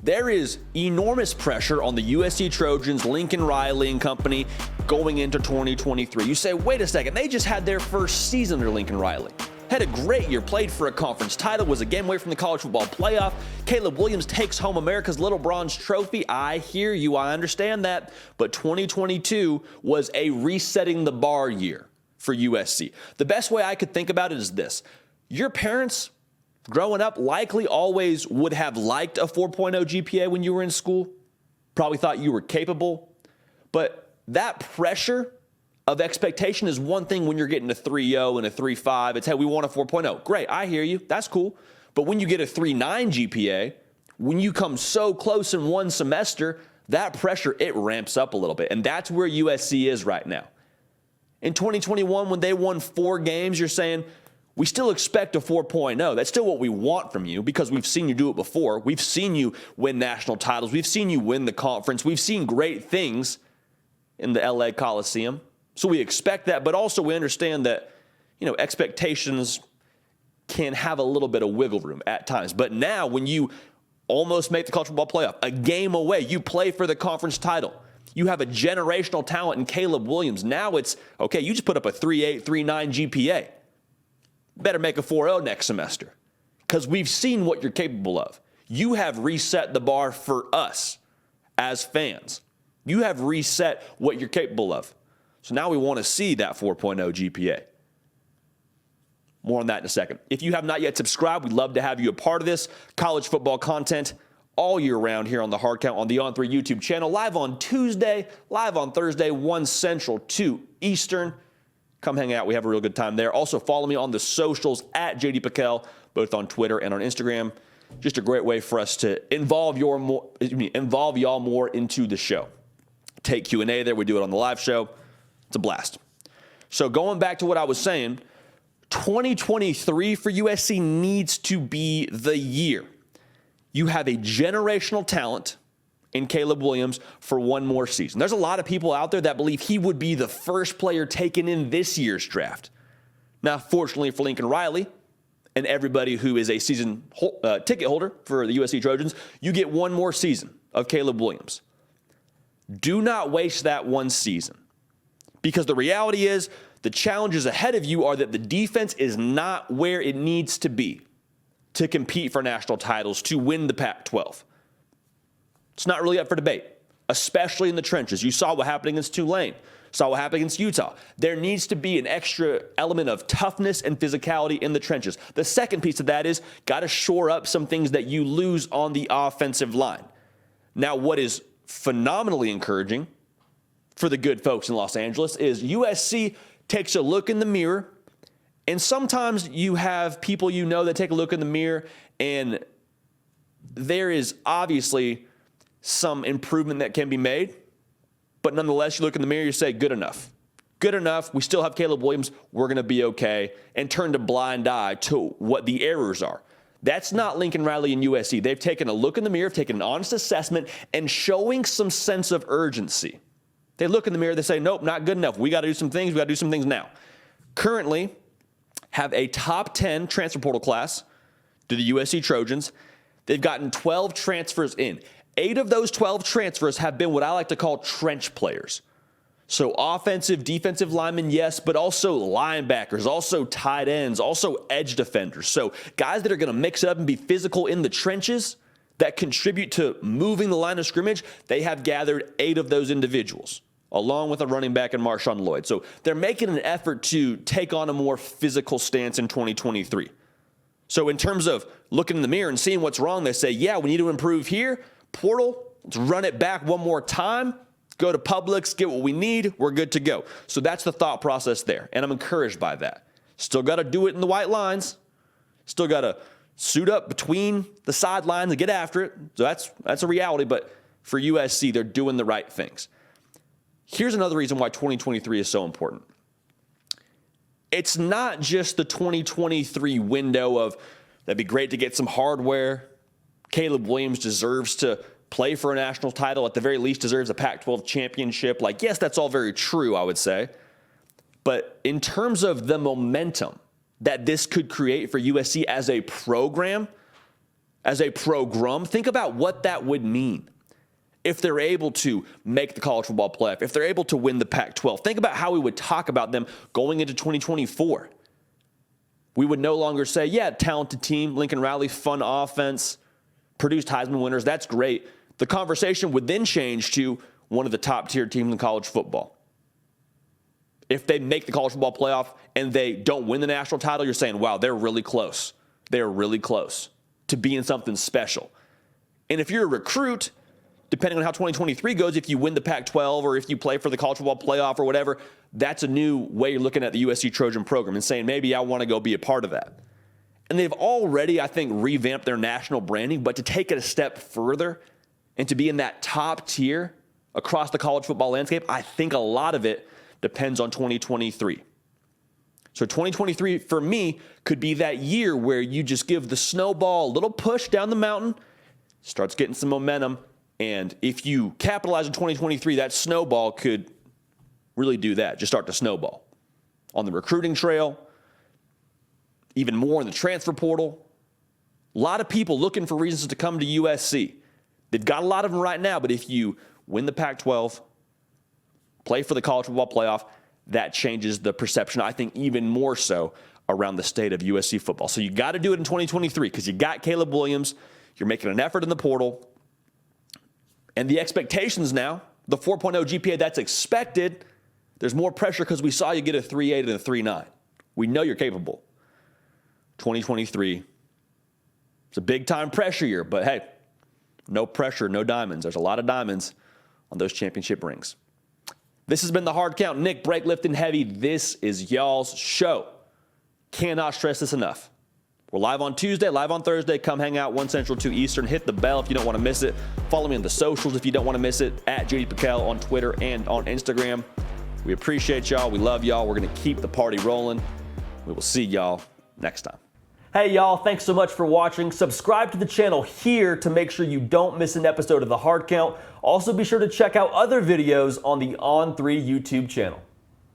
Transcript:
There is enormous pressure on the USC Trojans, Lincoln Riley and company going into 2023. You say, wait a second, they just had their first season under Lincoln Riley. Had a great year, played for a conference title, was a game away from the college football playoff. Caleb Williams takes home America's Little Bronze Trophy. I hear you, I understand that. But 2022 was a resetting the bar year for USC. The best way I could think about it is this. Your parents growing up likely always would have liked a 4.0 GPA when you were in school. Probably thought you were capable. But that pressure of expectation is one thing when you're getting a 3.0 and a 3.5. It's, hey, we want a 4.0. Great, I hear you. That's cool. But when you get a 3.9 GPA, when you come so close in one semester, that pressure, it ramps up a little bit. And that's where USC is right now. In 2021, when they won 4 games, you're saying, we still expect a 4.0. That's still what we want from you because we've seen you do it before. We've seen you win national titles. We've seen you win the conference. We've seen great things in the LA Coliseum. So we expect that, but also we understand that, expectations can have a little bit of wiggle room at times. But now when you almost make the college football playoff, a game away, you play for the conference title. You have a generational talent in Caleb Williams. Now it's, okay, you just put up a 3.8, 3.9 GPA. Better make a 4.0 next semester because we've seen what you're capable of. You have reset the bar for us as fans. You have reset what you're capable of. So now we want to see that 4.0 GPA. More on that in a second. If you have not yet subscribed, we'd love to have you a part of this. College football content all year round here on the Hard Count on the On3 YouTube channel. Live on Tuesday, live on Thursday, 1 Central, 2 Eastern. Come hang out. We have a real good time there. Also, follow me on the socials at JD Pakel, both on Twitter and on Instagram. Just a great way for us to involve y'all more into the show. Take Q&A there. We do it on the live show. It's a blast. So going back to what I was saying, 2023 for USC needs to be the year. You have a generational talent in Caleb Williams for one more season. There's a lot of people out there that believe he would be the first player taken in this year's draft. Now, fortunately for Lincoln Riley and everybody who is a season ticket holder for the USC Trojans, you get one more season of Caleb Williams. Do not waste that one season because the reality is the challenges ahead of you are that the defense is not where it needs to be to compete for national titles, to win the Pac-12. It's not really up for debate, especially in the trenches. You saw what happened against Tulane, saw what happened against Utah. There needs to be an extra element of toughness and physicality in the trenches. The second piece of that is got to shore up some things that you lose on the offensive line. Now, what is phenomenally encouraging for the good folks in Los Angeles is USC takes a look in the mirror, and sometimes you have people that take a look in the mirror, and there is obviously some improvement that can be made, but nonetheless, you look in the mirror, you say, good enough. Good enough. We still have Caleb Williams. We're going to be okay, and turn a blind eye to what the errors are. That's not Lincoln Riley and USC. They've taken a look in the mirror, taken an honest assessment, and showing some sense of urgency. They look in the mirror, they say, nope, not good enough. We got to do some things. We got to do some things now. Currently, have a top 10 transfer portal class to the USC Trojans. They've gotten 12 transfers in. 8 of those 12 transfers have been what I like to call trench players. So offensive, defensive linemen, yes, but also linebackers, also tight ends, also edge defenders. So guys that are going to mix it up and be physical in the trenches that contribute to moving the line of scrimmage. They have gathered 8 of those individuals, along with a running back in Marshawn Lloyd. So they're making an effort to take on a more physical stance in 2023. So in terms of looking in the mirror and seeing what's wrong, they say, yeah, we need to improve here. Portal, let's run it back one more time. Go to Publix, get what we need. We're good to go. So that's the thought process there, and I'm encouraged by that. Still got to do it in the white lines. Still got to suit up between the sidelines and get after it. So that's a reality, but for USC, they're doing the right things. Here's another reason why 2023 is so important. It's not just the 2023 window of, that'd be great to get some hardware. Caleb Williams deserves to play for a national title, at the very least deserves a Pac-12 championship. Yes, that's all very true, I would say. But in terms of the momentum that this could create for USC as a program, as a program. Think about what that would mean if they're able to make the college football playoff, if they're able to win the Pac-12. Think about how we would talk about them going into 2024. We would no longer say, yeah, talented team, Lincoln Riley, fun offense, produced Heisman winners, that's great. The conversation would then change to one of the top-tier teams in college football. If they make the college football playoff and they don't win the national title, you're saying, wow, they're really close. They're really close to being something special. And if you're a recruit, depending on how 2023 goes, if you win the Pac-12 or if you play for the college football playoff or whatever, that's a new way you're looking at the USC Trojan program and saying, maybe I want to go be a part of that. And they've already, I think, revamped their national branding, but to take it a step further and to be in that top tier across the college football landscape, I think a lot of it depends on 2023. So 2023, for me, could be that year where you just give the snowball a little push down the mountain, starts getting some momentum, and if you capitalize on 2023, that snowball could really do that, just start to snowball. On the recruiting trail, even more in the transfer portal. A lot of people looking for reasons to come to USC. They've got a lot of them right now, but if you win the Pac-12, play for the college football playoff, that changes the perception, I think, even more so around the state of USC football. So you got to do it in 2023 because you got Caleb Williams. You're making an effort in the portal. And the expectations now, the 4.0 GPA that's expected, there's more pressure because we saw you get a 3.8 and a 3.9. We know you're capable. 2023, it's a big-time pressure year, but hey, no pressure, no diamonds. There's a lot of diamonds on those championship rings. This has been The Hard Count. Nick, break, lifting heavy. This is y'all's show. Cannot stress this enough. We're live on Tuesday, live on Thursday. Come hang out 1 Central, 2 Eastern. Hit the bell if you don't want to miss it. Follow me on the socials if you don't want to miss it. At JD Piquel on Twitter and on Instagram. We appreciate y'all. We love y'all. We're going to keep the party rolling. We will see y'all next time. Hey, y'all. Thanks so much for watching. Subscribe to the channel here to make sure you don't miss an episode of The Hard Count. Also, be sure to check out other videos on the On3 YouTube channel.